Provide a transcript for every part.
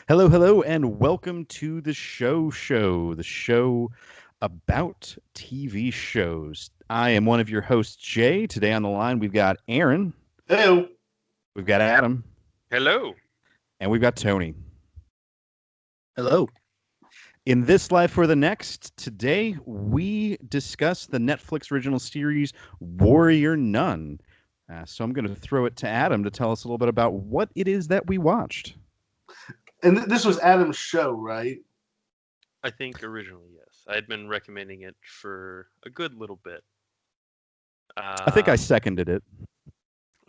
Hello, hello, and welcome to the show about TV shows. I am one of your hosts, Jay. Today on the line, we've got Aaron, Hey, we've got Adam, Hello. and we've got Tony. Hello. In this Life for the Next, today we discuss the Netflix original series Warrior Nun. So I'm going to throw it to Adam to tell us a little bit about what it is that we watched. and this was Adam's show, right? I think originally, yes. I had been recommending it for a good little bit. I think I seconded it.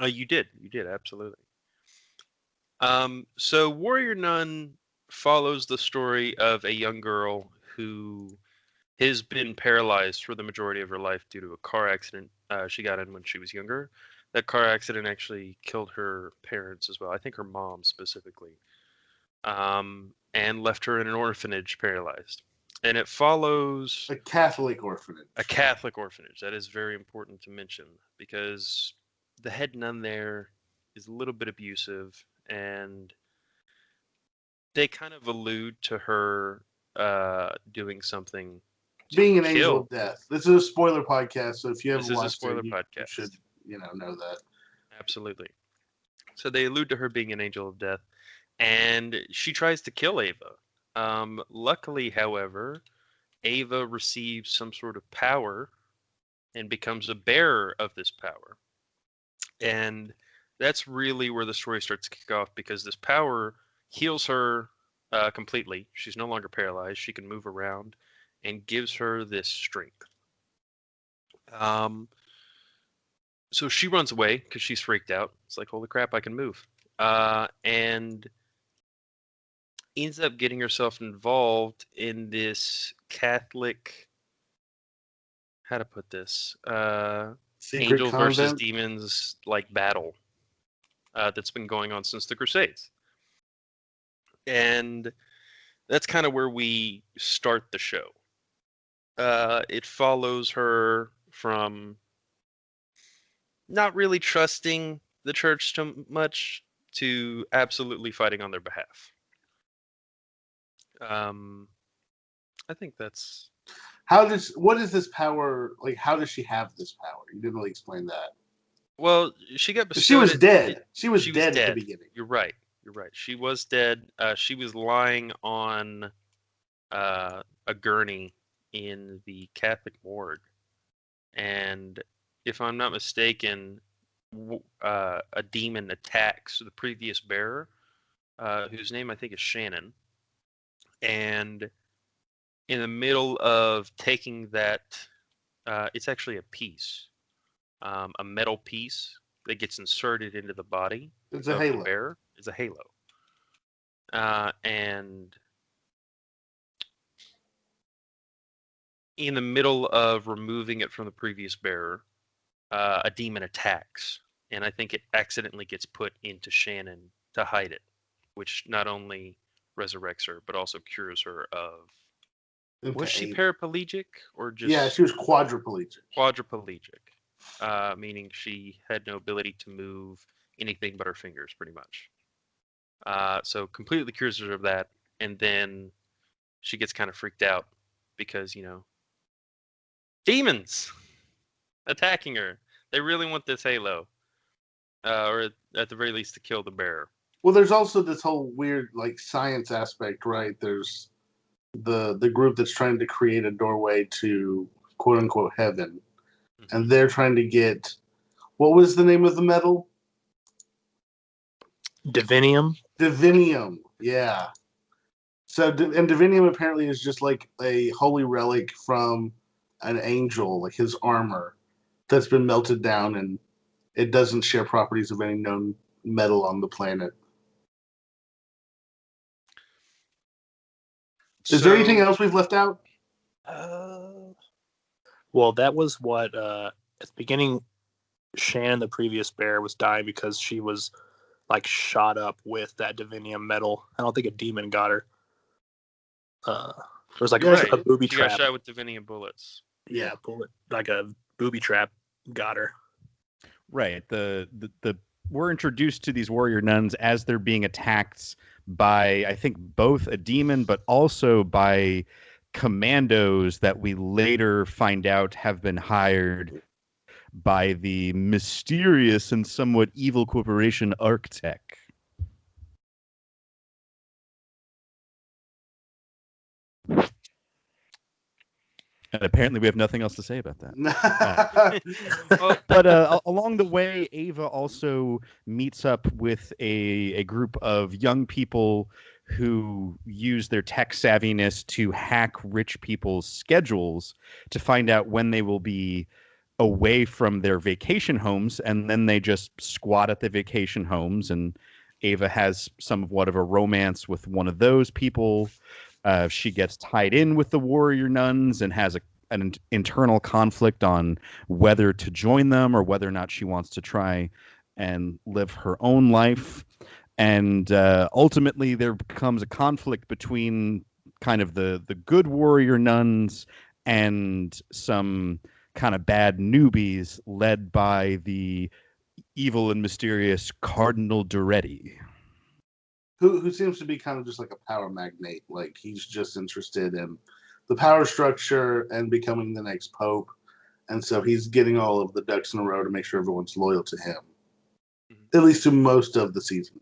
You did, absolutely. So Warrior Nun follows the story of a young girl who has been paralyzed for the majority of her life due to a car accident she got in when she was younger. That car accident actually killed her parents as well. I think her mom specifically. And left her in an orphanage paralyzed. And it follows A Catholic orphanage. a Catholic orphanage. That is very important to mention because the head nun there is a little bit abusive, and they kind of allude to her doing something. Being an kill. angel of death. This is a spoiler podcast, so if you haven't This is a watched spoiler it, you podcast. should know that. Absolutely. So they allude to her being an angel of death, and she tries to kill Ava. Luckily, however, Ava receives some sort of power and becomes a bearer of this power. And that's really where the story starts to kick off because this power heals her completely. She's no longer paralyzed. She can move around and gives her this strength. So she runs away because she's freaked out. It's like, holy crap, I can move. And ends up getting herself involved in this Catholic, how to put this, Secret angels versus convent? demons like battle that's been going on since the Crusades. And that's kind of where we start the show. It follows her from not really trusting the church too much to absolutely fighting on their behalf. I think that's What is this power like? How does she have this power? You didn't really explain that. well. She got bestowed. She was dead. She was she was dead at dead. the beginning. You're right. She was dead. She was lying on a gurney in the Catholic morgue, and if I'm not mistaken, a demon attacks the previous bearer, whose name I think is Shannon, and in the middle of taking that, it's actually a piece, a metal piece that gets inserted into the body It's a of halo. the bearer. It's a halo. And in the middle of removing it from the previous bearer, a demon attacks. And I think it accidentally gets put into Shannon to hide it, which not only resurrects her, but also cures her of... Was she paraplegic or just... Yeah, she was quadriplegic. Quadriplegic, meaning she had no ability to move anything but her fingers, pretty much. So completely cures her of that, and then she gets kind of freaked out because, demons attacking her. They really want this halo, or at the very least to kill the bearer. Well, there's also this whole weird science aspect, right? There's the group that's trying to create a doorway to quote unquote heaven, and they're trying to get, what was the name of the metal? Divinium. Divinium, yeah. So, and Divinium apparently is just like a holy relic from an angel, like his armor, that's been melted down, and it doesn't share properties of any known metal on the planet. Is there anything else we've left out? Well, that was what at the beginning, Shannon, the previous bear, was dying because she was shot up with that divinium metal. I don't think a demon got her. There was a booby trap. She got shot with divinium bullets. Yeah, bullet, a booby trap got her. Right. We're introduced to these warrior nuns as they're being attacked by, I think, both a demon, but also by commandos that we later find out have been hired by the mysterious and somewhat evil corporation ArbCap. And apparently we have nothing else to say about that. But along the way, Ava also meets up with a group of young people who use their tech savviness to hack rich people's schedules to find out when they will be away from their vacation homes, and then they just squat at the vacation homes, and Ava has somewhat of a romance with one of those people. She gets tied in with the Warrior Nuns and has an internal conflict on whether to join them or whether or not she wants to try and live her own life. And ultimately, there becomes a conflict between kind of the good Warrior Nuns and some kind of bad newbies led by the evil and mysterious Cardinal Duretti. Who seems to be kind of just like a power magnate. Like, he's just interested in the power structure and becoming the next pope. And so he's getting all of the ducks in a row to make sure everyone's loyal to him. At least to most of the season.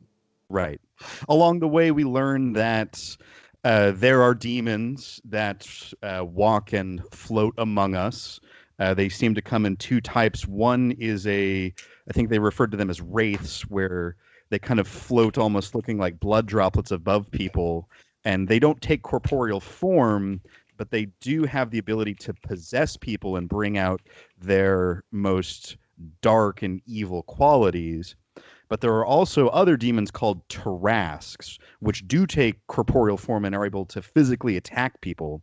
Right. Along the way, we learn that there are demons that walk and float among us. They seem to come in two types. One is I think they referred to them as wraiths, where they kind of float almost looking like blood droplets above people. And they don't take corporeal form, but they do have the ability to possess people and bring out their most dark and evil qualities. But there are also other demons called Tarrasques, which do take corporeal form and are able to physically attack people.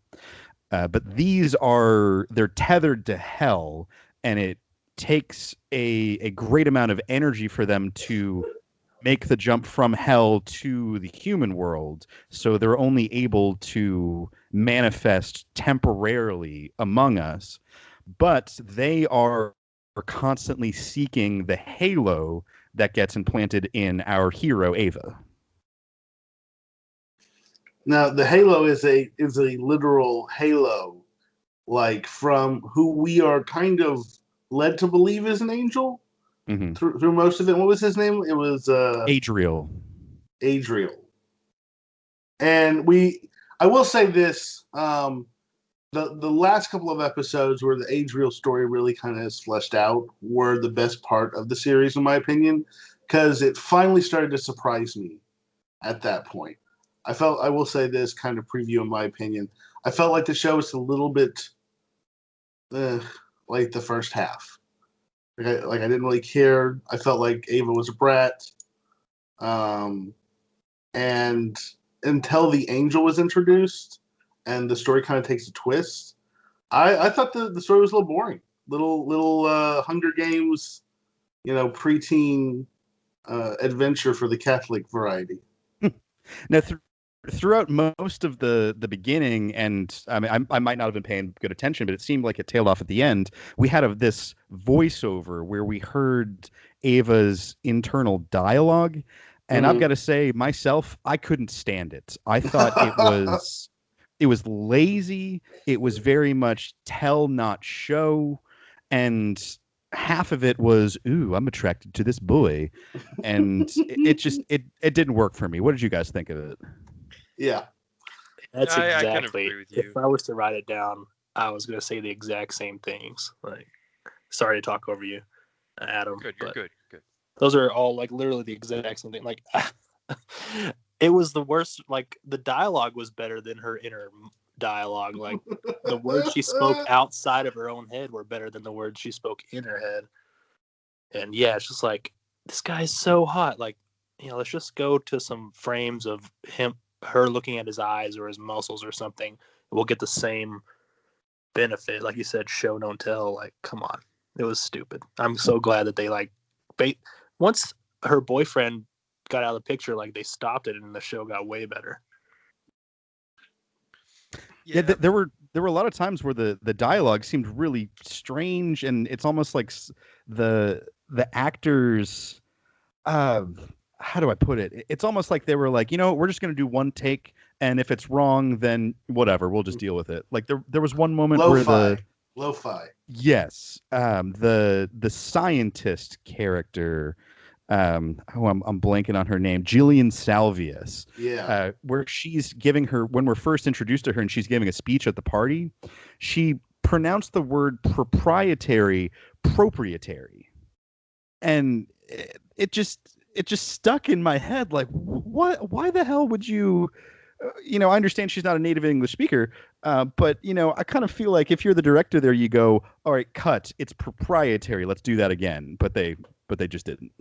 But they're tethered to hell, and it takes a great amount of energy for them to make the jump from hell to the human world. So they're only able to manifest temporarily among us, but they are constantly seeking the halo that gets implanted in our hero Ava. Now, the halo is a literal halo, like from who we are kind of led to believe is an angel through most of it. What was his name? It was Adriel. And I will say this: the last couple of episodes where the Adriel story really kind of is fleshed out were the best part of the series, in my opinion, because it finally started to surprise me at that point. I will say this kind of preview, in my opinion, I felt like the show was a little bit like the first half. Like I didn't really care. I felt like Ava was a brat. And until the angel was introduced and the story kind of takes a twist, I thought the story was a little boring. Little Hunger Games, preteen adventure for the Catholic variety. Now, throughout most of the beginning, and I mean, I might not have been paying good attention, but it seemed like it tailed off at the end. We had this voiceover where we heard Ava's internal dialogue, and I've got to say, myself, I couldn't stand it. I thought it was lazy. It was very much tell, not show, and half of it was, ooh, I'm attracted to this boy, and it didn't work for me. What did you guys think of it? Yeah, that's I kind of exactly. agree with you. If I was to write it down, I was going to say the exact same things. Like, sorry to talk over you, Adam. You're good. Those are all like literally the exact same thing. Like, it was the worst. Like, the dialogue was better than her inner dialogue. Like, the words she spoke outside of her own head were better than the words she spoke in her head. And yeah, it's just like, this guy's so hot. Like, let's just go to some frames of her looking at his eyes or his muscles or something. We'll get the same benefit. Like you said, show, don't tell. Like, come on. It was stupid. I'm so glad that they once her boyfriend got out of the picture, like, they stopped it and the show got way better. Yeah, there were a lot of times where the dialogue seemed really strange, and it's almost like the actors how do I put it? It's almost like they were like, we're just going to do one take, and if it's wrong, then whatever, we'll just deal with it. Like there was one moment where Lo-fi. yes, the scientist character, I'm blanking on her name, Jillian Salvius. Yeah. Where she's giving her, when we're first introduced to her and she's giving a speech at the party, she pronounced the word proprietary, and it just stuck in my head. Like, why the hell would you? I understand she's not a native English speaker, but I kind of feel like if you're the director there, you go, all right, cut. It's proprietary. Let's do that again. But they just didn't.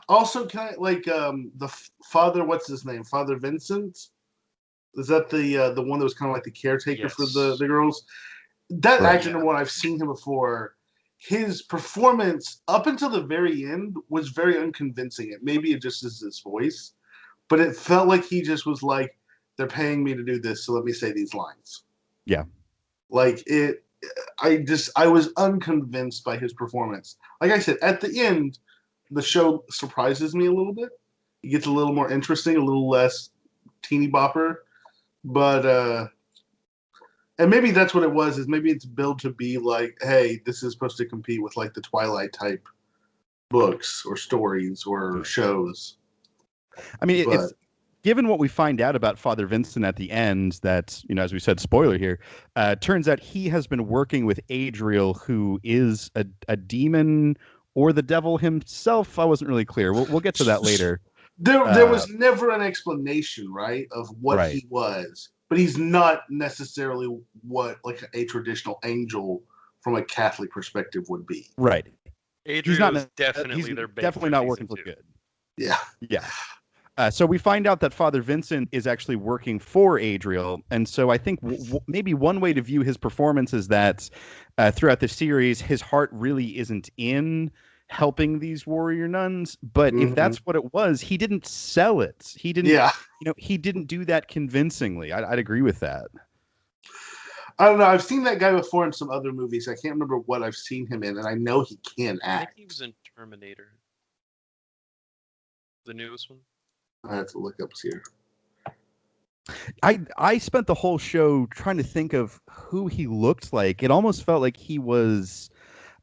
Also, can I the father? What's his name? Father Vincent. Is that the one that was kind of like the caretaker for the girls? That actor, number one, I've seen him before. His performance up until the very end was very unconvincing. Maybe it just is his voice, but it felt like he just was like, they're paying me to do this, so let me say these lines. Yeah. Like it, I was unconvinced by his performance. Like I said, at the end, the show surprises me a little bit. It gets a little more interesting, a little less teeny bopper, but and maybe that's what it was. Is maybe it's billed to be like, hey, this is supposed to compete with like the Twilight type books or stories or shows. I mean, it's given what we find out about Father Vincent at the end, that, as we said, spoiler here, turns out he has been working with Adriel, who is a demon or the devil himself. I wasn't really clear. We'll get to that later. There was never an explanation, right, of what he was. But he's not necessarily what like a traditional angel from a Catholic perspective would be. Right. Adriel is definitely definitely not working for good. Yeah. Yeah. So we find out that Father Vincent is actually working for Adriel, and so I think maybe one way to view his performance is that throughout the series, his heart really isn't in helping these warrior nuns, but if that's what it was, he didn't sell it. He didn't. Yeah. He didn't do that convincingly. I'd agree with that. I don't know. I've seen that guy before in some other movies. I can't remember what I've seen him in, and I know he can act. I think he was in Terminator, the newest one. I have to look up here. I spent the whole show trying to think of who he looked like. It almost felt like he was,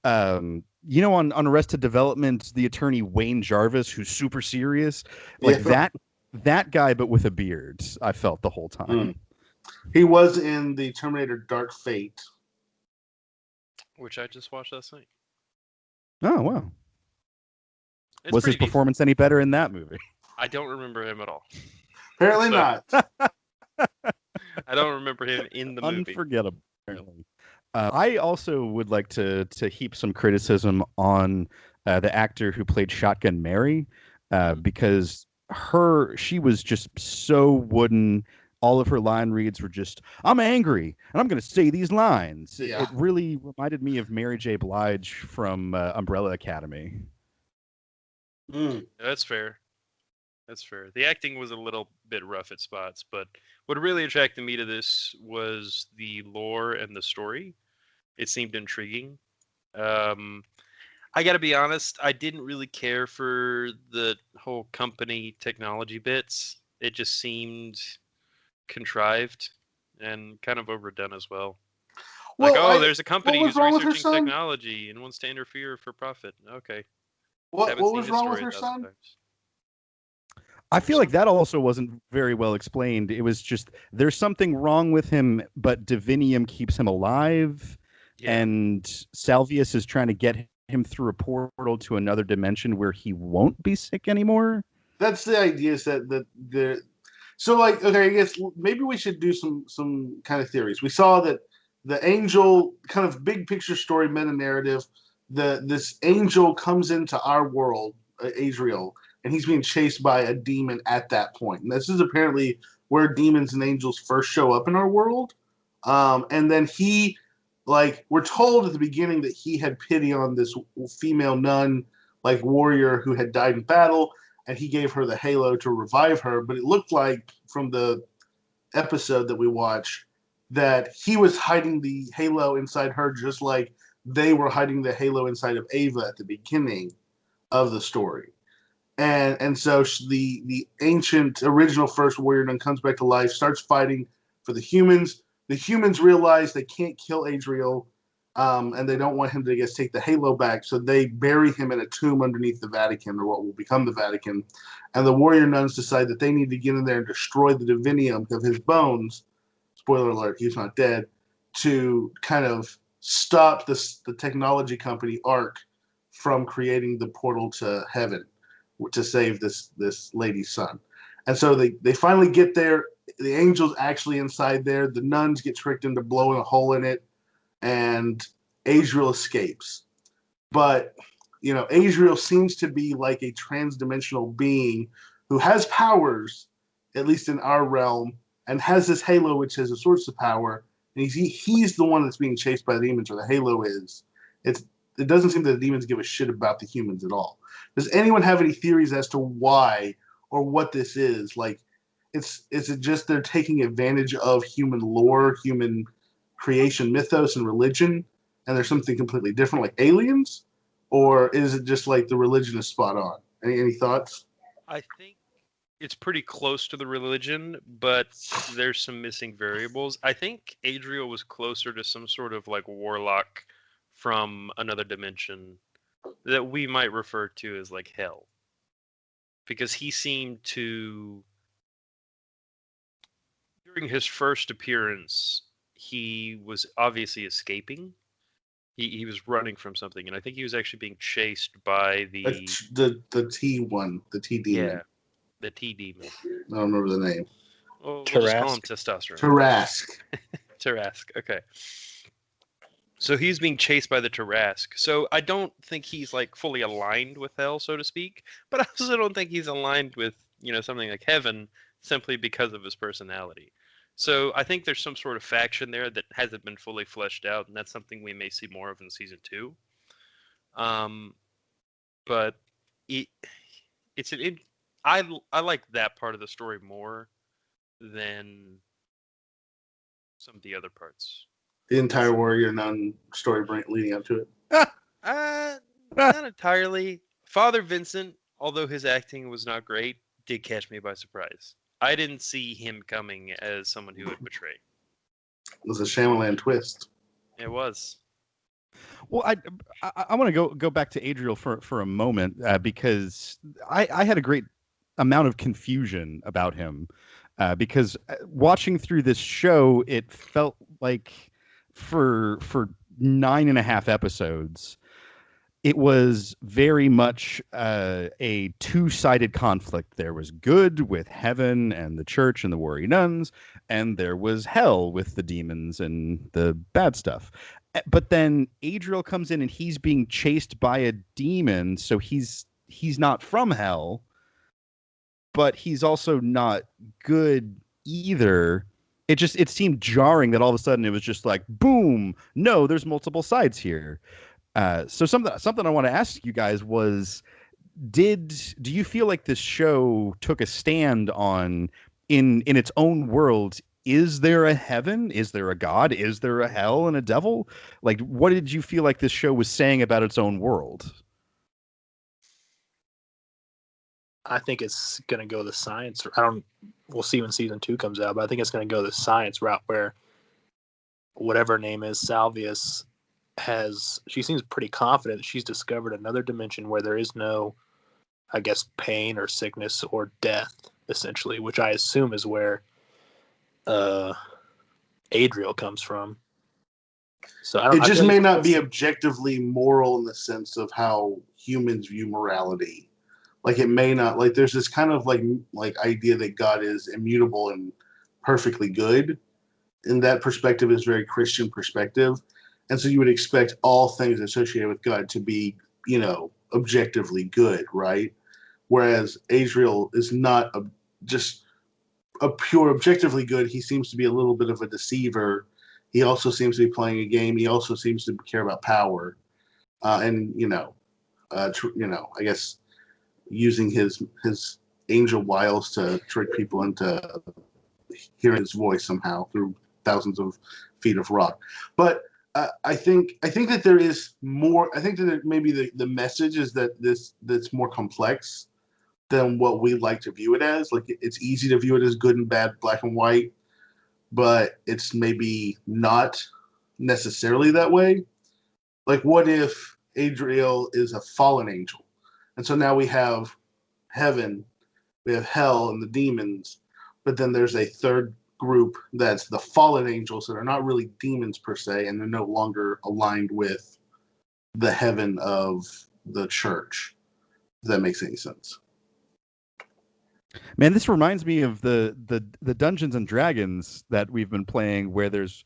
on Arrested Development, the attorney Wayne Jarvis, who's super serious, like that guy, but with a beard. I felt the whole time. He was in the Terminator Dark Fate, which I just watched last night. Oh wow! Was his performance any better in that movie? I don't remember him at all. Apparently not. I don't remember him in the movie. Unforgettable. Apparently. I also would like to heap some criticism on the actor who played Shotgun Mary, because she was just so wooden. All of her line reads were just, I'm angry, and I'm going to say these lines. Yeah. It really reminded me of Mary J. Blige from Umbrella Academy. That's fair. That's fair. The acting was a little bit rough at spots, but what really attracted me to this was the lore and the story. It seemed intriguing. I got to be honest, I didn't really care for the whole company technology bits. It just seemed contrived and kind of overdone as well. There's a company who's researching technology and wants to interfere for profit. Okay. What was wrong with her son? I feel like that also wasn't very well explained. It was just, there's something wrong with him, but divinium keeps him alive, and Salvius is trying to get him through a portal to another dimension where he won't be sick anymore. That's the idea, is that so, like, okay, I guess maybe we should do some kind of theories. We saw that the angel, kind of big picture story, meta narrative, this angel comes into our world, Adriel, and he's being chased by a demon at that point. And this is apparently where demons and angels first show up in our world. And then he, like, we're told at the beginning that he had pity on this female nun, like, warrior who had died in battle, and he gave her the halo to revive her. But it looked like, from the episode that we watched, that he was hiding the halo inside her, just like they were hiding the halo inside of Ava at the beginning of the story. and so the ancient original first warrior nun comes back to life, starts fighting for the humans. The humans realize they can't kill Adriel, and they don't want him to, I guess, take the halo back. So they bury him in a tomb underneath the Vatican, or what will become the Vatican. And the warrior nuns decide that they need to get in there and destroy the divinium of his bones. Spoiler alert: he's not dead. To kind of stop the technology company ARC from creating the portal to heaven to save this lady's son. And so they finally get there. The angel's actually inside there. The nuns get tricked into blowing a hole in it, and Adriel escapes. But Adriel seems to be like a transdimensional being who has powers, at least in our realm, and has this halo which has a source of power. And he's the one that's being chased by the demons, or the halo is. It doesn't seem that the demons give a shit about the humans at all. Does anyone have any theories as to why or what this is? Like, is it just they're taking advantage of human lore, human creation mythos, and religion, and there's something completely different, like aliens? Or is it just like the religion is spot on? Any thoughts? I think it's pretty close to the religion, but there's some missing variables. I think Adriel was closer to some sort of like warlock from another dimension that we might refer to as like hell. Because he seemed to, during his first appearance, he was obviously escaping. He was running from something, and I think he was actually being chased by the T one, the T demon. Yeah, the T demon. I don't remember the name. Well, we'll just call him testosterone. Tarrasque. Tarrasque. Okay. So he's being chased by the Tarrasque. So I don't think he's like fully aligned with hell, so to speak. But I also don't think he's aligned with something like heaven simply because of his personality. So I think there's some sort of faction there that hasn't been fully fleshed out, and that's something we may see more of in season 2. But I like that part of the story more than some of the other parts. The entire Warrior Nun story leading up to it? Not entirely. Father Vincent, although his acting was not great, did catch me by surprise. I didn't see him coming as someone who would betray. It was a Shyamalan twist. It was. Well, I want to go back to Adriel for a moment because I had a great amount of confusion about him because watching through this show, it felt like for 9.5 episodes, it was very much a two-sided conflict. There was good with heaven and the church and the warrior nuns, and there was hell with the demons and the bad stuff. But then Adriel comes in and he's being chased by a demon, so he's not from hell, but he's also not good either. It seemed jarring that all of a sudden it was just like, boom, no, there's multiple sides here. So something I want to ask you guys was, do you feel like this show took a stand on in its own world? Is there a heaven? Is there a God? Is there a hell and a devil? Like, what did you feel like this show was saying about its own world? I think it's going to go the science. We'll see when season 2 comes out, but I think it's going to go the science route where whatever her name is, Salvius, she seems pretty confident that she's discovered another dimension where there is no, I guess, pain or sickness or death, essentially, which I assume is where Adriel comes from. So it just may not be objectively moral in the sense of how humans view morality. Like, it may not, like, there's this kind of like idea that God is immutable and perfectly good. And that perspective is very Christian perspective. And so you would expect all things associated with God to be, objectively good, right? Whereas Adriel is not just a pure objectively good. He seems to be a little bit of a deceiver. He also seems to be playing a game. He also seems to care about power. I guess using his angel wiles to trick people into hearing his voice somehow through thousands of feet of rock. But I think that there is more. I think that maybe the message is that that's more complex. than what we like to view it as. Like it's easy to view it as good and bad, black and white, but it's maybe not necessarily that way. Like what if Adriel is a fallen angel? And so now we have heaven, we have hell and the demons, but then there's a third group that's the fallen angels that are not really demons per se, and they're no longer aligned with the heaven of the church. If that makes any sense. Man, this reminds me of the Dungeons and Dragons that we've been playing, where there's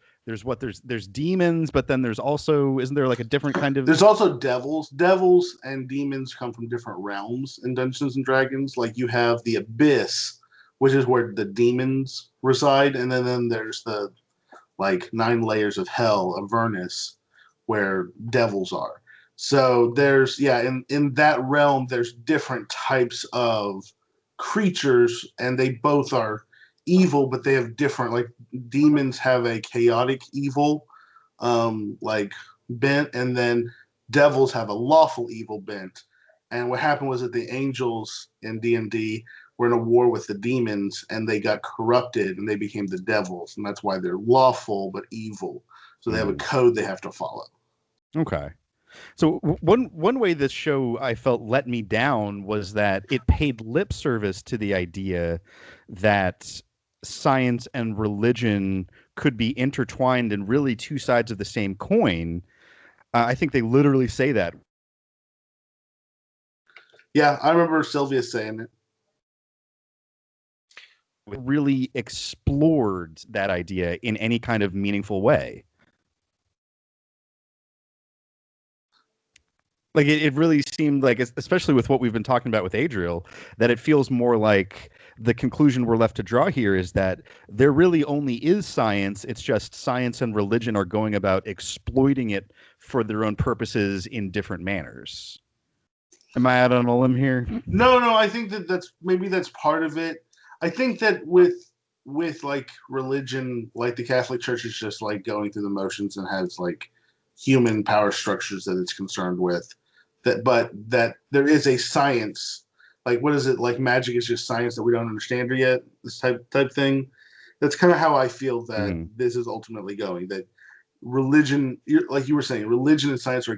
demons, but then there's also, isn't there like a different kind of? There's also devils. Devils and demons come from different realms in Dungeons and Dragons. Like you have the abyss, which is where the demons reside, and then there's the like 9 layers of hell, Avernus, where devils are. So there's in that realm there's different types of creatures, and they both are evil, but they have different, like demons have a chaotic evil like bent, and then devils have a lawful evil bent. And what happened was that the angels in D&D were in a war with the demons, and they got corrupted and they became the devils, and that's why they're lawful but evil. So they have a code they have to follow. Okay. So one way this show I felt let me down was that it paid lip service to the idea that science and religion could be intertwined and really two sides of the same coin. I think they literally say that. Yeah, I remember Sylvia saying it. Really explored that idea in any kind of meaningful way. Like it really seemed like, especially with what we've been talking about with Adriel, that it feels more like the conclusion we're left to draw here is that there really only is science. It's just science and religion are going about exploiting it for their own purposes in different manners. Am I out on a limb here? No, I think that's part of it. I think that with like religion, like the Catholic Church is just like going through the motions and has like human power structures that it's concerned with. But that there is a science, like what is it, like magic is just science that we don't understand yet, this type thing. That's kind of how I feel that this is ultimately going. That religion, like you were saying, religion and science are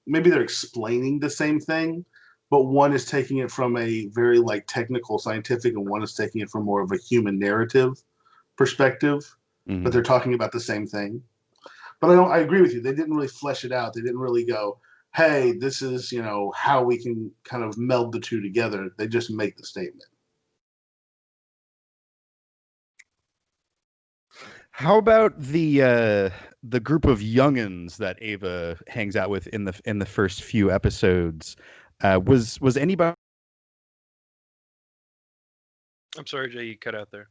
maybe they're explaining the same thing, but one is taking it from a very like technical scientific, and one is taking it from more of a human narrative perspective. But they're talking about the same thing. But I agree with you. They didn't really flesh it out. They didn't really go, hey, this is, how we can kind of meld the two together. They just make the statement. How about the group of youngins that Ava hangs out with in the first few episodes? Was anybody? I'm sorry, Jay, you cut out there.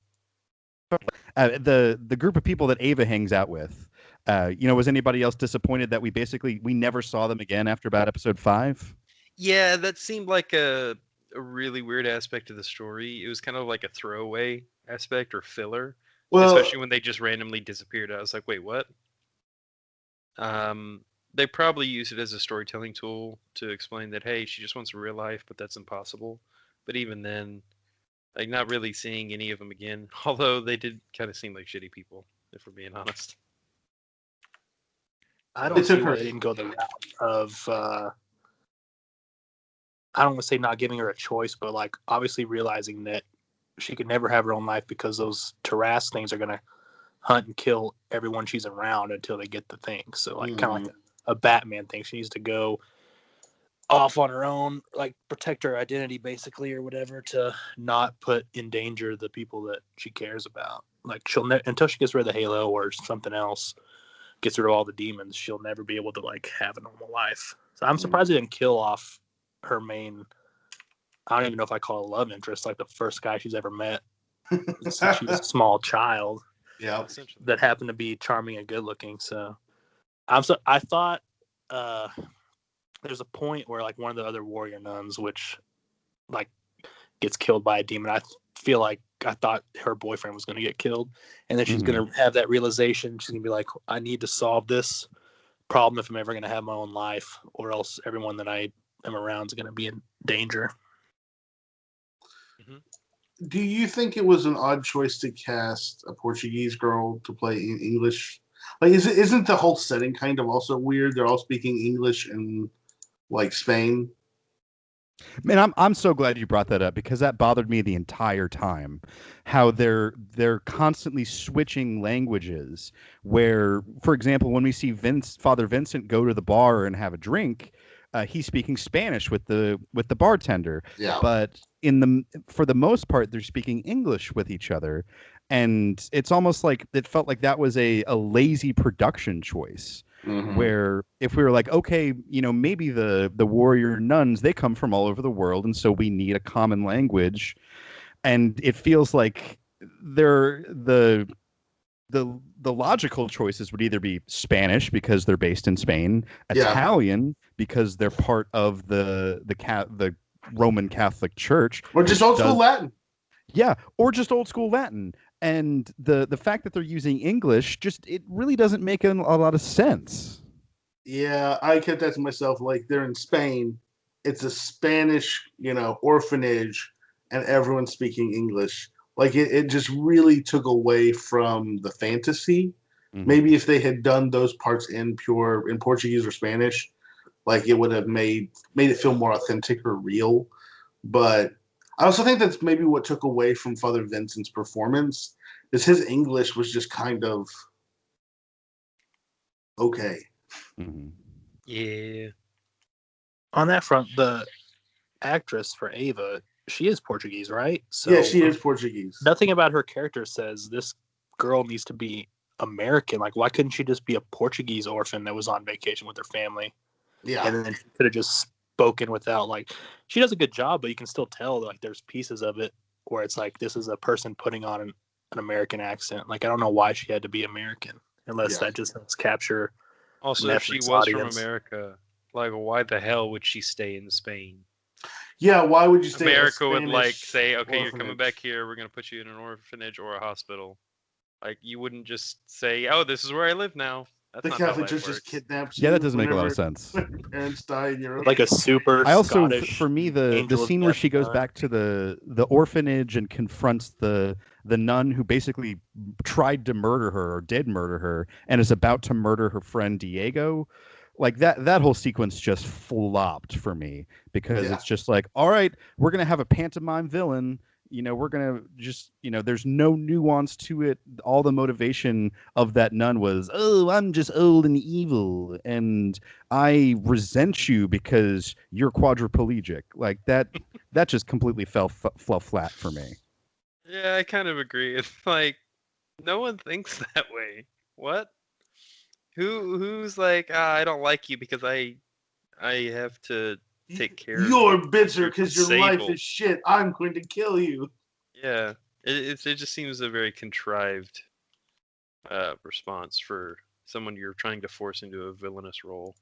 The group of people that Ava hangs out with, was anybody else disappointed that we never saw them again after about episode 5? Yeah, that seemed like a really weird aspect of the story. It was kind of like a throwaway aspect or filler, especially when they just randomly disappeared. I was like, wait, what? They probably use it as a storytelling tool to explain that, hey, she just wants a real life, but that's impossible. But even then, like, not really seeing any of them again, although they did kind of seem like shitty people, if we're being honest. I don't see why they didn't go the route of, I don't want to say not giving her a choice, but like obviously realizing that she could never have her own life because those Taras things are going to hunt and kill everyone she's around until they get the thing. So like kind of like a Batman thing. She needs to go off on her own, like protect her identity basically or whatever, to not put in danger the people that she cares about. Like she'll until she gets rid of the halo or something else, gets rid of all the demons, she'll never be able to like have a normal life. So I'm surprised they didn't kill off her main, I don't even know if I call it a love interest, like the first guy she's ever met since she was a small child. Yeah, that happened to be charming and good looking. So I thought there's a point where like one of the other warrior nuns, which like gets killed by a demon. I feel like I thought her boyfriend was going to get killed, and then she's going to have that realization. She's going to be like, I need to solve this problem if I'm ever going to have my own life, or else everyone that I am around is going to be in danger. Mhm. Do you think it was an odd choice to cast a Portuguese girl to play in English? Like, isn't the whole setting kind of also weird? They're all speaking English in like Spain. Man, I'm so glad you brought that up because that bothered me the entire time. How they're constantly switching languages. Where, for example, when we see Father Vincent go to the bar and have a drink, he's speaking Spanish with the bartender. Yeah, But for the most part, they're speaking English with each other, and it's almost like it felt like that was a lazy production choice hmm where if we were like, okay, maybe the warrior nuns, they come from all over the world, and so we need a common language, and it feels like they're the logical choices would either be Spanish because they're based in Spain, yeah, Italian because they're part of the Roman Catholic Church, or just which old school does, Latin. yeah, or just old school Latin. And the fact that they're using English, just it really doesn't make a lot of sense. Yeah, I kept that to myself. Like they're in Spain, it's a Spanish, orphanage, and everyone's speaking English. Like it just really took away from the fantasy. Hmm. Maybe if they had done those parts in Portuguese or Spanish, like it would have made it feel more authentic or real. But I also think that's maybe what took away from Father Vincent's performance is his English was just kind of okay. Hmm. Yeah. On that front, the actress for Ava, she is Portuguese, right? Yeah, So she is Portuguese. nothing about her character says this girl needs to be American. Like, why couldn't she just be a Portuguese orphan that was on vacation with her family? Yeah. And then she could have just spoken without, like, she does a good job, but you can still tell, like, there's pieces of it where it's like, this is a person putting on an American accent. Like, I don't know why she had to be American, unless Yeah. that just helps capture Also, if she Netflix was from audience. America, like, why the hell would she stay in Spain? Yeah, why would you stay at a America would like Spanish say, okay, you're coming back orphanage? here. We're gonna put you in an orphanage or a hospital. Like, you wouldn't just say, oh, this is where I live now. That's The not how Catholic life Church just works. kidnaps Yeah, that you doesn't make a lot of whenever sense. when your parents die in Europe. Like a super I also, Scottish for me, the angel of scene where death she goes nun. back to the orphanage and confronts the nun who basically tried to murder her or did murder her and is about to murder her friend Diego, like that whole sequence just flopped for me because Yeah. it's just like, all right, we're gonna have a pantomime villain. We're gonna just, there's no nuance to it. All the motivation of that nun was, oh, I'm just old and evil, and I resent you because you're quadriplegic. Like that just completely fell flat for me. Yeah, I kind of agree. It's like no one thinks that way. What? Who's like, I don't like you because I have to take care of you You're because bitter you're because your life disabled. is shit. I'm going to kill you. Yeah, it just seems a very contrived response for someone you're trying to force into a villainous role.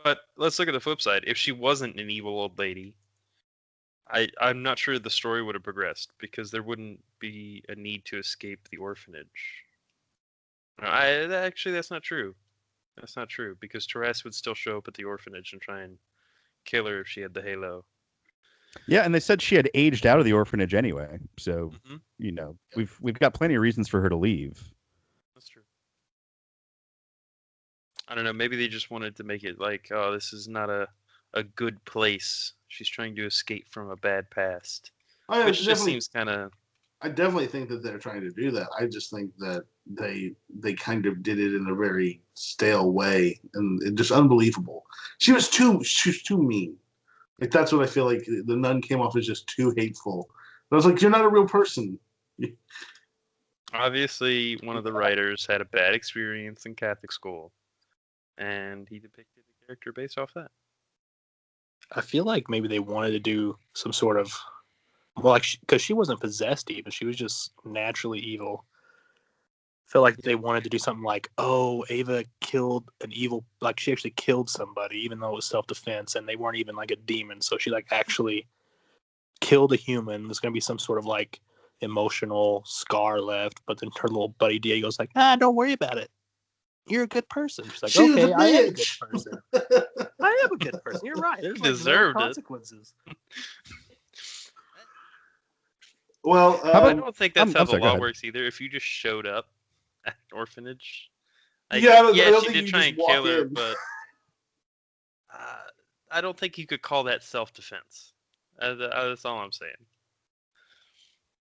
But let's look at the flip side. If she wasn't an evil old lady, I'm not sure the story would have progressed because there wouldn't be a need to escape the orphanage. Actually, that's not true. That's not true because Therese would still show up at the orphanage and try and kill her if she had the halo. Yeah, and they said she had aged out of the orphanage anyway. So, Hmm. we've got plenty of reasons for her to leave. That's true. I don't know. Maybe they just wanted to make it like, oh, this is not a good place. She's trying to escape from a bad past, I which just definitely, seems kind of. I definitely think that they're trying to do that. I just think that they kind of did it in a very stale way and it just unbelievable. She was too mean. Like that's what I feel like. The nun came off as just too hateful. But I was like, you're not a real person. Obviously, one of the writers had a bad experience in Catholic school, and he depicted the character based off that. I feel like maybe they wanted to do some sort of, well, like, because she wasn't possessed even, she was just naturally evil. I feel like they wanted to do something like, oh, Ava killed an evil, like she actually killed somebody, even though it was self-defense, and they weren't even like a demon. So she like actually killed a human. There's gonna be some sort of like emotional scar left, but then her little buddy Diego's like, don't worry about it. You're a good person. She's like, She was a okay, I am a good bitch. person. I am a good person. You're right. There's like no Deserved it. consequences. Well, I don't think that's I'm how sorry, the go law ahead. works either. If you just showed up at an orphanage, like, yeah, I don't she think did you try just and walk kill her, in. but I don't think you could call that self-defense. That's all I'm saying.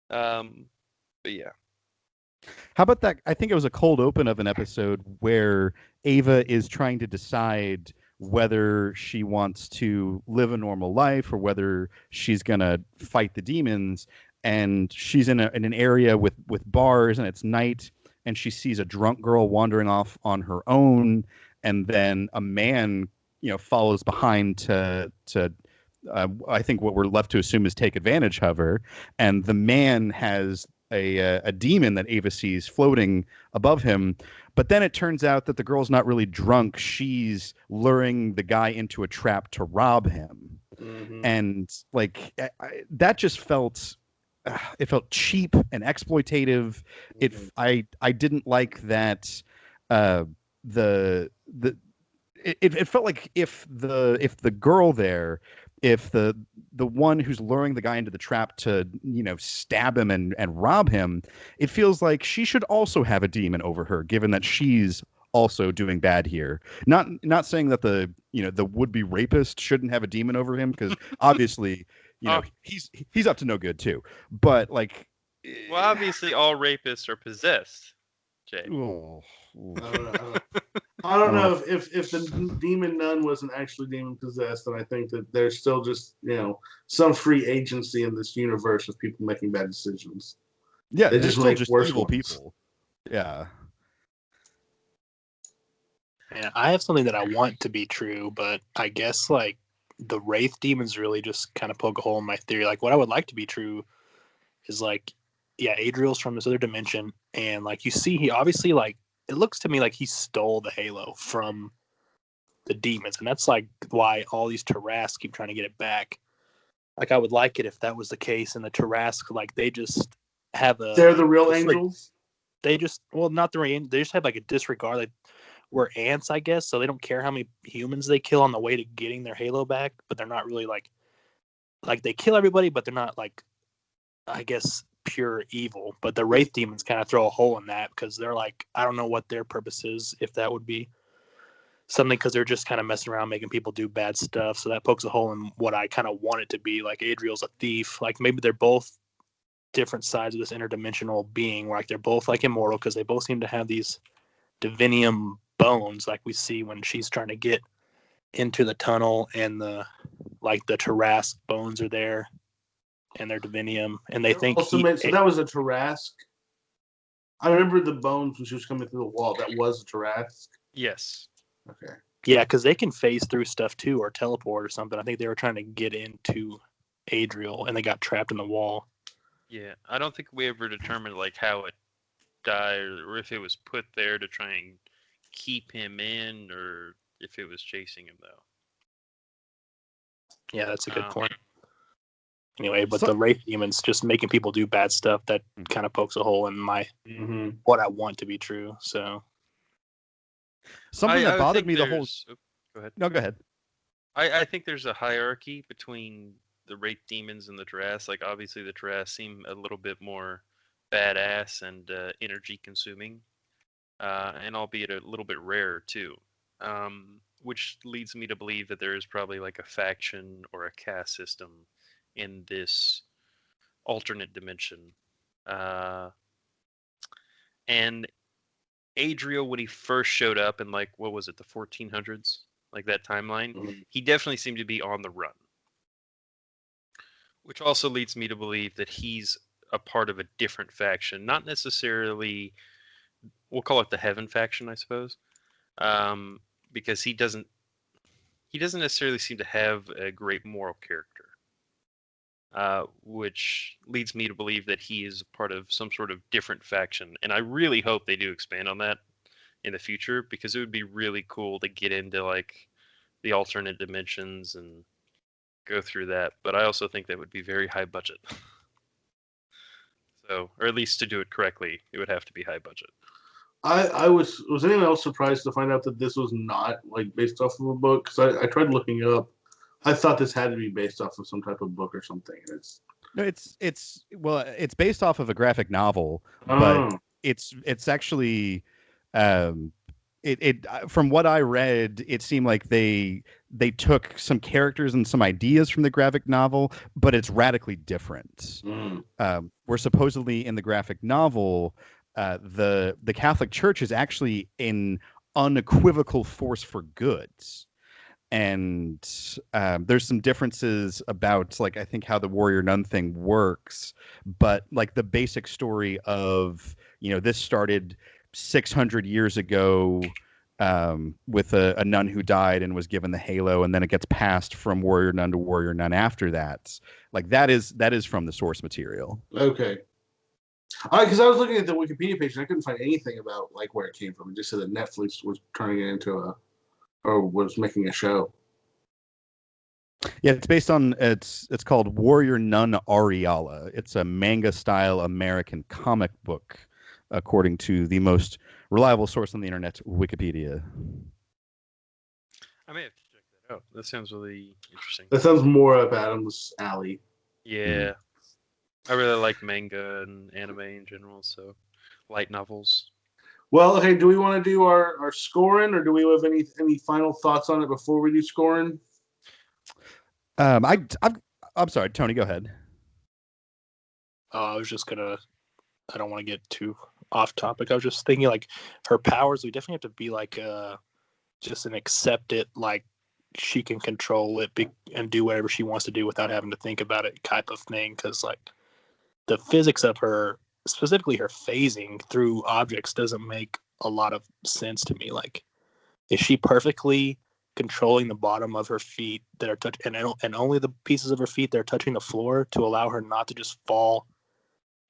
But yeah. How about that? I think it was a cold open of an episode where Ava is trying to decide whether she wants to live a normal life or whether she's gonna fight the demons. And she's in an area with bars, and it's night, and she sees a drunk girl wandering off on her own, and then a man, follows behind to I think what we're left to assume is take advantage of her, and the man has a demon that Ava sees floating above him. But then it turns out that the girl's not really drunk. She's luring the guy into a trap to rob him. Mm-hmm. And like that just felt it felt cheap and exploitative. I didn't like that the it felt like if the girl there, if the one who's luring the guy into the trap to stab him and rob him, it feels like she should also have a demon over her, given that she's also doing bad here. Not saying that the would-be rapist shouldn't have a demon over him, because obviously he's up to no good too, but like, well, obviously all rapists are possessed, Jay. Oh. I don't know if the demon nun wasn't actually demon possessed, then I think that there's still just some free agency in this universe of people making bad decisions. Yeah, they just make worse evil ones. people. Yeah. Yeah, I have something that I want to be true, but I guess like the Wraith demons really just kind of poke a hole in my theory. Like what I would like to be true is like, yeah, Adriel's from this other dimension, and like you see, he obviously like it looks to me like he stole the halo from the demons, and that's like why all these Tarrasque keep trying to get it back. Like I would like it if that was the case, and the Tarrasque like they just have they're the real angels. They just not the real. They just have like a disregard. Like we're ants, I guess, so they don't care how many humans they kill on the way to getting their halo back, but they're not really like they kill everybody, but they're not like, I guess, pure evil. But the Wraith demons kind of throw a hole in that, because they're like, I don't know what their purpose is, if that would be something, because they're just kind of messing around making people do bad stuff. So that pokes a hole in what I kind of want it to be. Like Adriel's a thief. Like maybe they're both different sides of this interdimensional being, where like they're both like immortal, because they both seem to have these divinium bones, like we see when she's trying to get into the tunnel, and the Tarrasque bones are there, and they're divinium, and they think so that was a Tarrasque. I remember the bones when she was coming through the wall. That was a Tarrasque. Yes. Okay. Yeah, because they can phase through stuff too, or teleport or something. I think they were trying to get into Adriel, and they got trapped in the wall. Yeah, I don't think we ever determined like how it died, or if it was put there to try and keep him in, or if it was chasing him though. Yeah, that's a good point. Anyway, but the Wraith demons just making people do bad stuff, that kind of pokes a hole in my what I want to be true. So something that bothered me the whole. Go ahead. No, go ahead. I think there's a hierarchy between the Wraith demons and the Tarrasque. Like obviously the Tarrasque seem a little bit more badass and energy consuming, and albeit a little bit rare too. Which leads me to believe that there is probably like a faction or a caste system in this alternate dimension. And Adriel, when he first showed up in like, what was it, the 1400s? Like that timeline, he definitely seemed to be on the run. Which also leads me to believe that he's a part of a different faction. Not necessarily, we'll call it the Heaven faction, I suppose. Because he doesn't necessarily seem to have a great moral character, which leads me to believe that he is part of some sort of different faction, and I really hope they do expand on that in the future, because it would be really cool to get into like the alternate dimensions and go through that. But I also think that would be very high budget. So, or at least to do it correctly, it would have to be high budget. I was anyone else surprised to find out that this was not like based off of a book? Because I tried looking it up. I thought this had to be based off of some type of book or something. No, it's based off of a graphic novel, but Oh. it's actually um from what I read, it seemed like they took some characters and some ideas from the graphic novel, but it's radically different. Mm. Where supposedly in the graphic novel, the Catholic Church is actually an unequivocal force for good. And there's some differences about, like, I think how the Warrior Nun thing works, but like the basic story of, this started 600 years ago, with a nun who died and was given the halo, and then it gets passed from Warrior Nun to Warrior Nun after that. Like that is from the source material. Okay. Because I was looking at the Wikipedia page and I couldn't find anything about like where it came from. It just said that Netflix was turning it into or was making a show. Yeah, it's called Warrior Nun Ariala. It's a manga style American comic book, according to the most reliable source on the internet, Wikipedia. I may have to check that out. That sounds really interesting. That sounds more up Adam's alley. Yeah. I really like manga and anime in general, so light novels. Well, okay, do we want to do our scoring, or do we have any final thoughts on it before we do scoring? I'm sorry, Tony, go ahead. I was just gonna. I don't want to get too off topic. I was just thinking, like, her powers. We definitely have to be like just an accept it, like she can control it and do whatever she wants to do without having to think about it, type of thing. Because like the physics of her, specifically her phasing through objects, doesn't make a lot of sense to me. Like, is she perfectly controlling the bottom of her feet that are touching, and only the pieces of her feet that are touching the floor to allow her not to just fall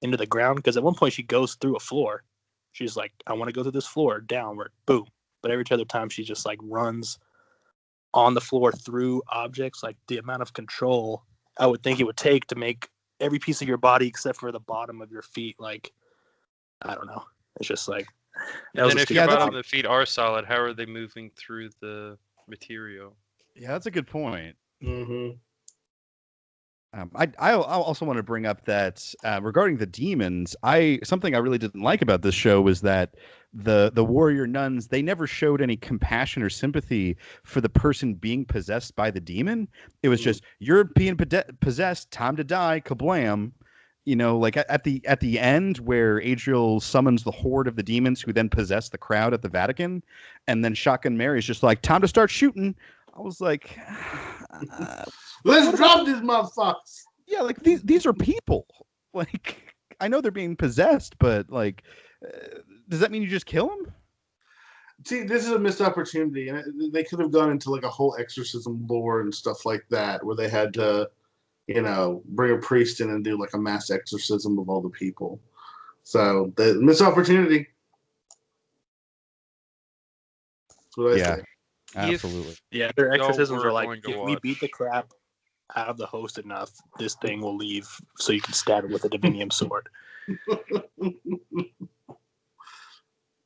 into the ground? Because at one point she goes through a floor. She's like, I want to go through this floor, downward, boom. But every other time she just like runs on the floor through objects. Like, the amount of control I would think it would take to make every piece of your body except for the bottom of your feet, like, I don't know. It's just like, And then if your bottom of the feet are solid, how are they moving through the material? Yeah, that's a good point. Mm-hmm. I also want to bring up that regarding the demons, something I really didn't like about this show was that the warrior nuns, they never showed any compassion or sympathy for the person being possessed by the demon. It was just, you're being possessed, time to die, kablam. Like at the end where Adriel summons the horde of the demons who then possess the crowd at the Vatican, and then Shotgun Mary's just like, time to start shooting. I was like, let's drop these motherfuckers. Yeah, like these are people. Like, I know they're being possessed, but like, does that mean you just kill them? See, this is a missed opportunity, and they could have gone into like a whole exorcism lore and stuff like that, where they had to, bring a priest in and do like a mass exorcism of all the people. So the missed opportunity. That's what I say. Absolutely. Yeah, their exorcisms are like, if we beat the crap out of the host enough, this thing will leave so you can stab it with a divinium sword.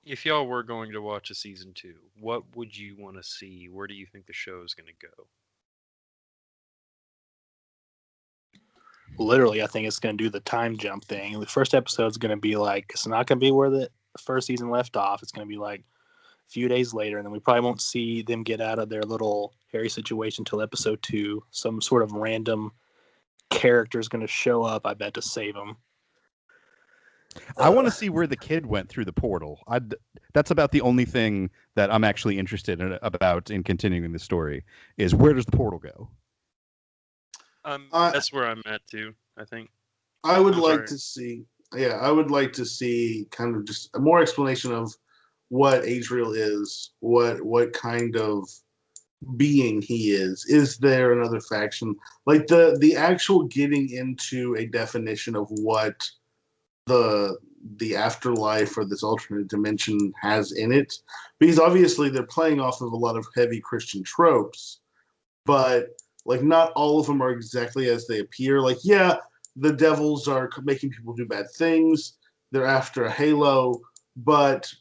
If y'all were going to watch a season 2, what would you want to see? Where do you think the show is going to go? Literally, I think it's going to do the time jump thing. The first episode is going to be like, it's not going to be where the first season left off. It's going to be like a few days later, and then we probably won't see them get out of their little hairy situation until episode 2. Some sort of random character is going to show up, I bet, to save them. I want to see where the kid went through the portal. That's about the only thing that I'm actually interested in continuing the story, is where does the portal go? That's where I'm at too, I think. I would like to see kind of just a more explanation of what Adriel is, what kind of being he is. Is there another faction? Like the actual getting into a definition of what the afterlife or this alternate dimension has in it. Because obviously they're playing off of a lot of heavy Christian tropes, but like not all of them are exactly as they appear. Like, yeah, the devils are making people do bad things. They're after a halo, but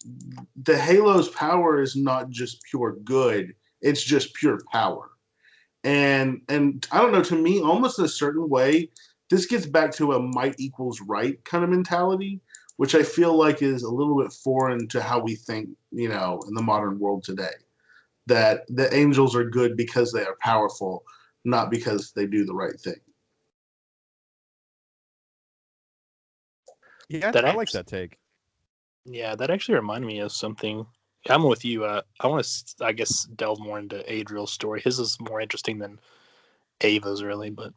the halo's power is not just pure good. It's just pure power. And I don't know, to me, almost in a certain way, this gets back to a might equals right kind of mentality, which I feel like is a little bit foreign to how we think, in the modern world today. That the angels are good because they are powerful, not because they do the right thing. Yeah, That I like that take. Yeah, that actually reminded me of something. I'm with you. I want to, I guess, delve more into Adriel's story. His is more interesting than Ava's, really. But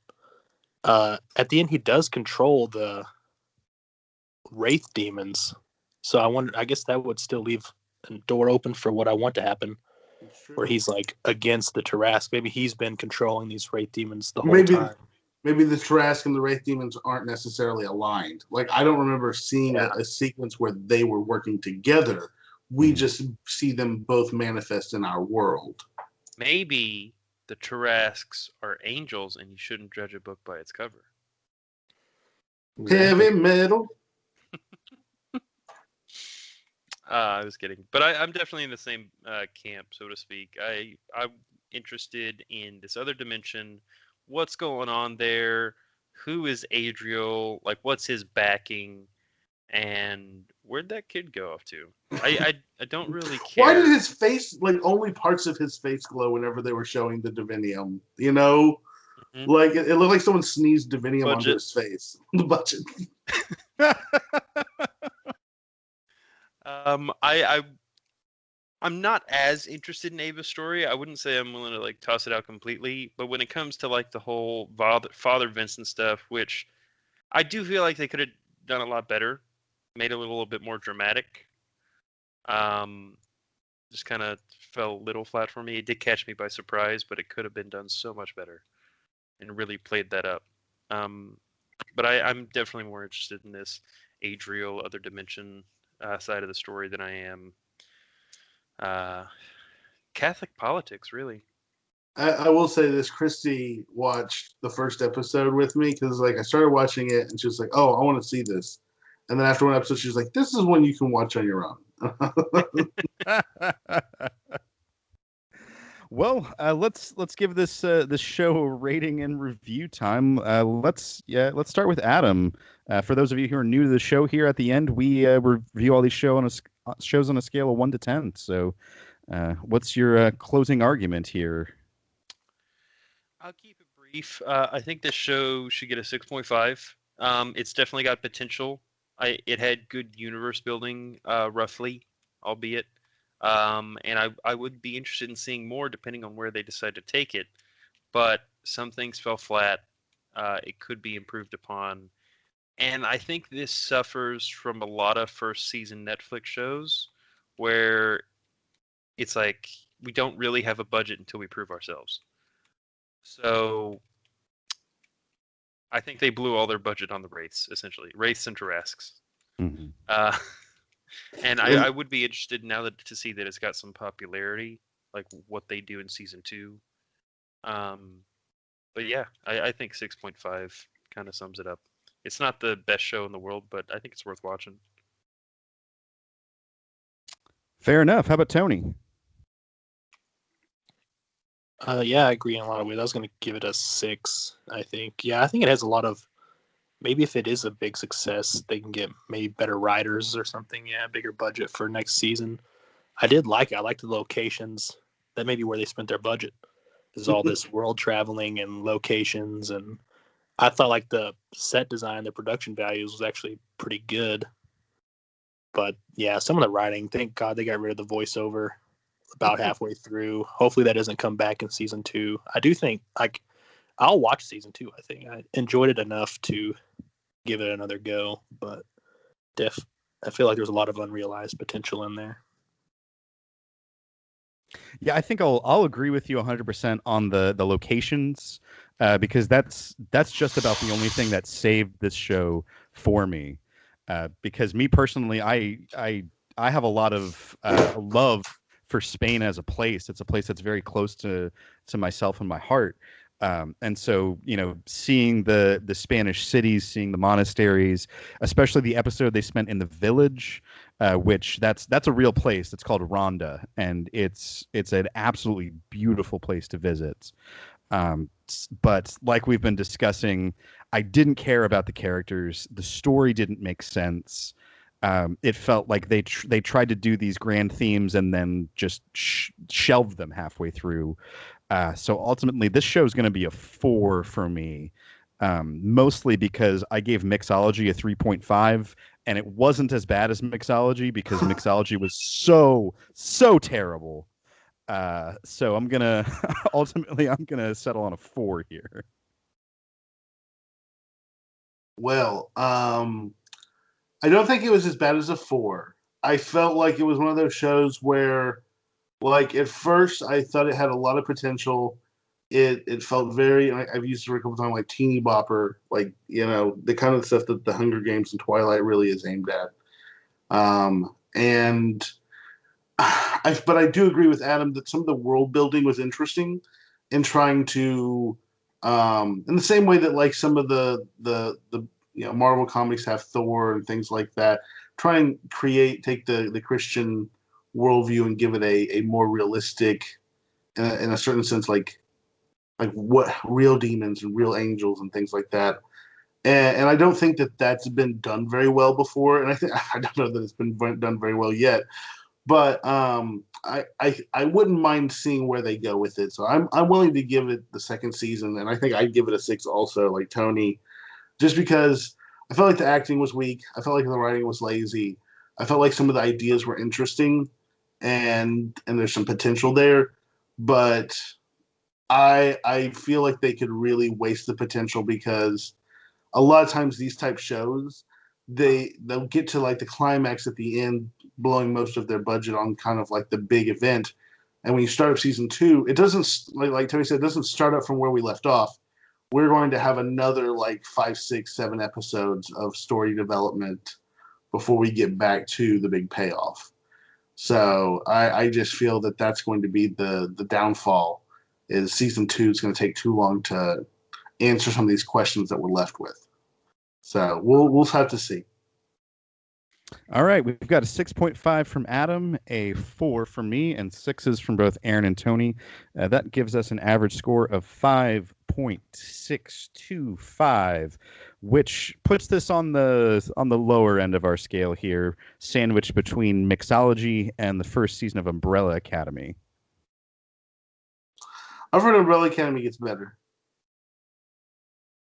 at the end, he does control the wraith demons. So I guess that would still leave a door open for what I want to happen, where he's like against the Tarask. Maybe he's been controlling these wraith demons the whole time. Maybe the Tarask and the wraith demons aren't necessarily aligned. Like, I don't remember seeing a sequence where they were working together. We just see them both manifest in our world. Maybe the Tarasks are angels, and you shouldn't judge a book by its cover. Heavy metal. I was kidding, but I'm definitely in the same camp, so to speak. I'm interested in this other dimension. What's going on there? Who is Adriel? Like, what's his backing? And where'd that kid go off to? I don't really care. Why did his face, like, only parts of his face glow whenever they were showing the divinium? Mm-hmm. Like, it looked like someone sneezed divinium onto his face. The budget. I'm not as interested in Ava's story. I wouldn't say I'm willing to like toss it out completely, but when it comes to like the whole Father Vincent stuff, which I do feel like they could have done a lot better, made it a little bit more dramatic. Just kind of fell a little flat for me. It did catch me by surprise, but it could have been done so much better and really played that up. But I'm definitely more interested in this Adriel other dimension side of the story than I am Catholic politics, really. I will say this: Christy watched the first episode with me because, like, I started watching it and she was like, "Oh, I want to see this," and then after one episode, she was like, "This is one you can watch on your own." Well, let's give this show a rating and review time. Let's start with Adam. For those of you who are new to the show, here at the end we review all these shows on a scale of 1 to 10. So, what's your closing argument here? I'll keep it brief. I think this show should get a 6.5. It's definitely got potential. It had good universe building, roughly, albeit. And I would be interested in seeing more depending on where they decide to take it. But some things fell flat. It could be improved upon. And I think this suffers from a lot of first season Netflix shows where it's like we don't really have a budget until we prove ourselves. So I think they blew all their budget on the Wraiths, essentially. Wraiths and Tarasks. Mm-hmm. And I would be interested now to see that it's got some popularity, like what they do in season 2. But yeah, I think 6.5 kind of sums it up. It's not the best show in the world, but I think it's worth watching. Fair enough. How about Tony? Yeah, I agree in a lot of ways. I was going to give it a 6, I think. Yeah, I think it has a lot of, maybe if it is a big success, they can get maybe better writers or something. Yeah, bigger budget for next season. I did like it. I liked the locations. That may be where they spent their budget. There's all this world traveling and locations. And I thought like the set design, the production values was actually pretty good. But yeah, some of the writing, thank God they got rid of the voiceover about halfway through. Hopefully that doesn't come back in season 2. I do think I'll watch season 2. I think I enjoyed it enough to give it another go, but I feel like there's a lot of unrealized potential in there. Yeah, I think I'll agree with you 100% on the locations, because that's just about the only thing that saved this show for me. Because me personally, I have a lot of love for Spain as a place. It's a place that's very close to myself and my heart. And so, seeing the Spanish cities, seeing the monasteries, especially the episode they spent in the village, which that's a real place. It's called Ronda, and it's an absolutely beautiful place to visit. But like we've been discussing, I didn't care about the characters. The story didn't make sense. It felt like they tried to do these grand themes and then just shelved them halfway through. So ultimately, this show is going to be a 4 for me, mostly because I gave Mixology a 3.5, and it wasn't as bad as Mixology because Mixology was so terrible. So I'm gonna ultimately I'm gonna settle on a 4 here. Well, I don't think it was as bad as a 4. I felt like it was one of those shows where, like, at first I thought it had a lot of potential. It felt very, I've used the word a couple times, like teeny bopper, like, the kind of stuff that the Hunger Games and Twilight really is aimed at. And but I do agree with Adam that some of the world building was interesting in trying to, in the same way that like some of the Marvel comics have Thor and things like that, try and take the Christian worldview and give it a more realistic, in a certain sense, like what real demons and real angels and things like that. And I don't think that that's been done very well before. And I don't know that it's been done very well yet. But I wouldn't mind seeing where they go with it. So I'm willing to give it the second season, and I think I'd give it a 6 also, like Tony, just because I felt like the acting was weak. I felt like the writing was lazy. I felt like some of the ideas were interesting, and there's some potential there, but I feel like they could really waste the potential because a lot of times these type shows, they'll get to like the climax at the end, blowing most of their budget on kind of like the big event. And when you start up season 2, it doesn't, like Tony said, it doesn't start up from where we left off. We're going to have another like 5, 6, 7 episodes of story development before we get back to the big payoff. So I just feel that that's going to be the downfall, is season 2 is going to take too long to answer some of these questions that we're left with. So we'll have to see. All right, we've got a 6.5 from Adam, a 4 from me, and 6s from both Aaron and Tony. That gives us an average score of 5.625, which puts this on the lower end of our scale here, sandwiched between Mixology and the first season of Umbrella Academy. I've heard Umbrella Academy gets better.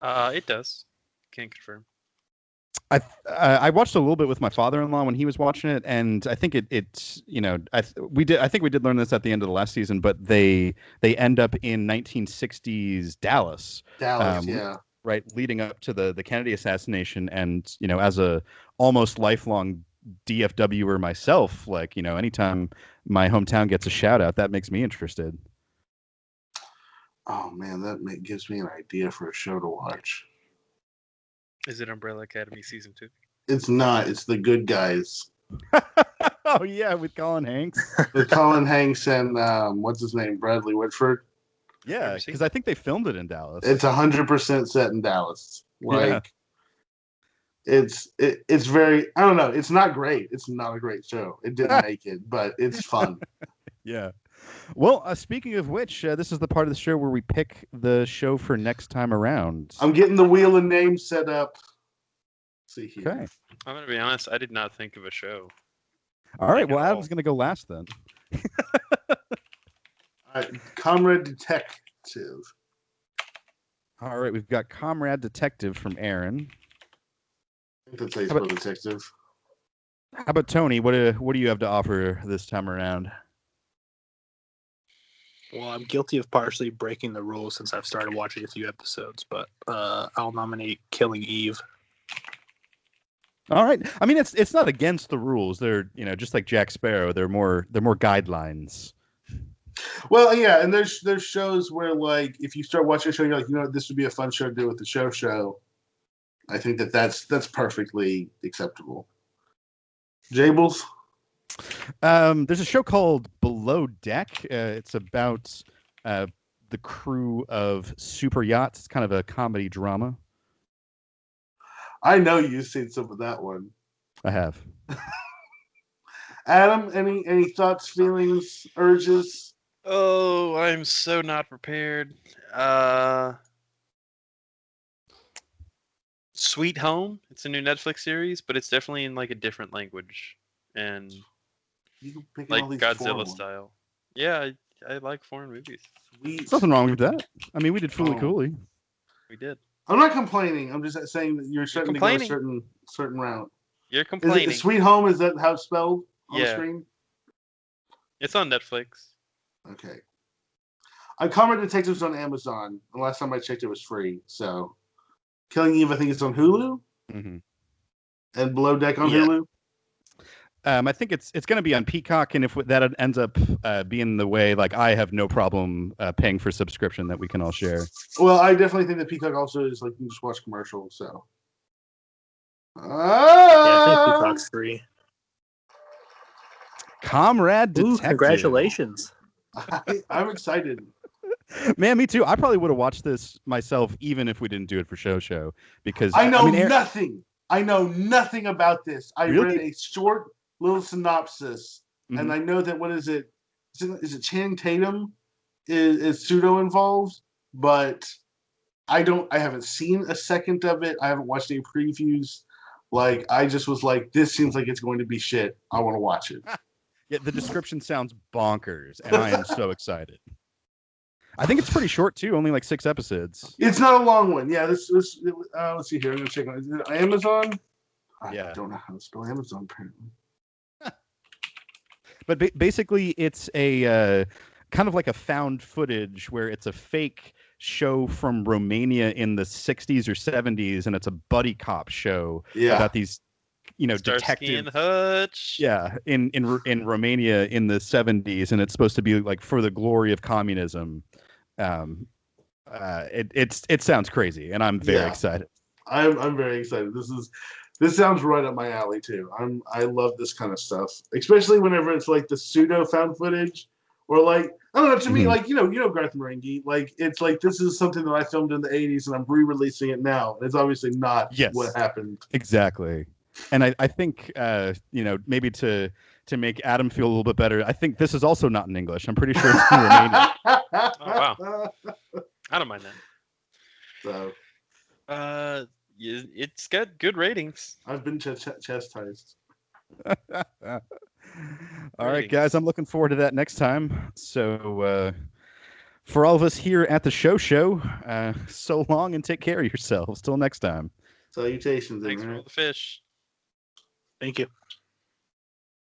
It does. Can't confirm. I watched a little bit with my father-in-law when he was watching it, and I think it's I think we did learn this at the end of the last season, but they end up in 1960s Dallas. Yeah. Right, leading up to the Kennedy assassination, and as a almost lifelong DFWer myself, like anytime my hometown gets a shout out, that makes me interested. Oh man, that gives me an idea for a show to watch. Is it Umbrella Academy season 2? It's not. It's The Good Guys. Oh yeah, with Colin Hanks. With Colin Hanks and what's his name, Bradley Whitford. Yeah, because I think they filmed it in Dallas. It's 100% set in Dallas. Like, it's very, I don't know. It's not great. It's not a great show. It didn't make it, but it's fun. Yeah. Well, speaking of which, this is the part of the show where we pick the show for next time around. I'm getting the wheel of names set up. Let's see here. Okay. I'm going to be honest, I did not think of a show. All right, well, Adam's going to go last then. Comrade Detective. All right, we've got Comrade Detective from Aaron. I think that's how you spell detective. How about Tony? What do you have to offer this time around? Well, I'm guilty of partially breaking the rules since I've started watching a few episodes, but I'll nominate Killing Eve. All right. I mean, it's not against the rules. They're just like Jack Sparrow. They're more guidelines. Well, yeah, and there's shows where like if you start watching a show, you're like, this would be a fun show to do with the show. I think that's perfectly acceptable. Jables? There's a show called Below Deck. It's about the crew of super yachts. It's kind of a comedy drama. I know you've seen some of that one. I have. Adam, any thoughts, feelings, urges? Oh, I'm so not prepared. Sweet Home. It's a new Netflix series, but it's definitely in like a different language and You picking like all these foreign Godzilla ones. style. Yeah, I like foreign movies. Sweet. There's nothing wrong with that. I mean, we did Fooly Oh. Cooley. We did. I'm not complaining. I'm just saying that you're starting to go a complaining. certain route. You're Is complaining. it Sweet Home? Is that how it's spelled on the Yeah. screen? It's on Netflix. Okay. Uncommon Detectives on Amazon. The last time I checked, it was free. So, Killing Eve, I think it's on Hulu, Mm-hmm. and Below Deck on Yeah. Hulu. I think it's going to be on Peacock, and if that ends up being the way, like I have no problem paying for subscription that we can all share. Well, I definitely think that Peacock also is like you can just watch commercials. So, Yeah, I think Peacock's free. Comrade Ooh, Detective. congratulations. I'm excited. Man, me too. I probably would have watched this myself even if we didn't do it for show because I know mean, nothing. I know nothing about this. I Really? read a short little synopsis, Mhm. and I know that what is it? Is it Channing Tatum is pseudo involved? But I haven't seen a second of it. I haven't watched any previews. Like I just was like, this seems like it's going to be shit. I want to watch it. Yeah, the description sounds bonkers, and I am so excited. I think it's pretty short too, only like 6 episodes. It's not a long one. Yeah, this let's see here. I'm gonna check on is it Amazon. Yeah. I don't know how to spell Amazon apparently. But basically, it's a kind of like a found footage where it's a fake show from Romania in the 60s or 70s, and it's a buddy cop show about these, Starsky detective. and Hutch. Yeah, in Romania in the 70s, and it's supposed to be like for the glory of communism. It sounds crazy, and I'm very excited. I'm very excited. This sounds right up my alley too. I love this kind of stuff, especially whenever it's like the pseudo found footage, or like I don't know. To me, like you know Garth Marenghi. Like it's like this is something that I filmed in the '80s, and I'm re-releasing it now. It's obviously not what happened. Exactly, and I think maybe to make Adam feel a little bit better, I think this is also not in English. I'm pretty sure it's in Romanian. Oh wow, I don't mind that. So, it's got good ratings. I've been chastised. All right, guys, I'm looking forward to that next time. So, for all of us here at the show, so long and take care of yourselves. Till next time. Salutations. Thanks for all the fish. Thank you.